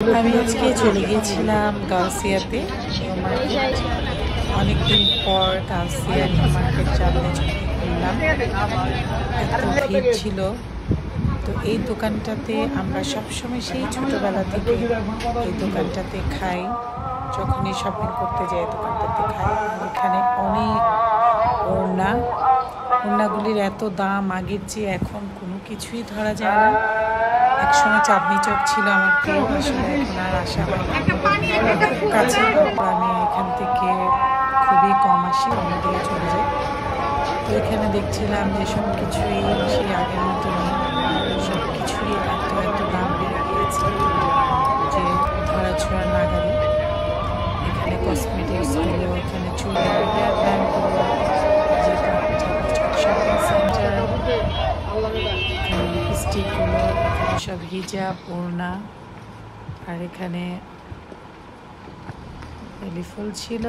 আমি আজকে চলে গিয়েছিলাম গাউসিয়াতে নিউ মার্কেট। অনেকদিন পর গাউসিয়া নিউ মার্কেট জানতে ঘুরলাম, এত ভিড় ছিল। তো এই দোকানটাতে আমরা সবসময় সেই ছোটোবেলা থেকে এই দোকানটাতে খাই, যখনই শপিং করতে যাই দোকানটাতে খাই। এখানে অনেক ওড়নাগুলির এত দাম, আগের চেয়ে এখন কোনো কিছুই ধরা যায় না। একসময় চাঁদনি চক ছিল আমার প্রিয়, আসলে এখন আর আসা হয় না কাছে। আমি এখান থেকে খুবই কম আসি, অন্যদিকে চলে যাই। তো এখানে দেখছিলাম যে সব কিছুই সেই আগের মতো নেই, সব কিছুই এত দাম বেড়ে গিয়েছে যে ধরা ছোঁয়ার নাগালি। এখানে কসমেটিক্সগুলো, এখানে চুড়িদার, হেয়ার ব্যান্ডগুলো, যে শপিং সেন্টার, লিপস্টিকগুলো, এখানে সব হিজাব, ওড়না। আর এখানে বেলি ফুল ছিল।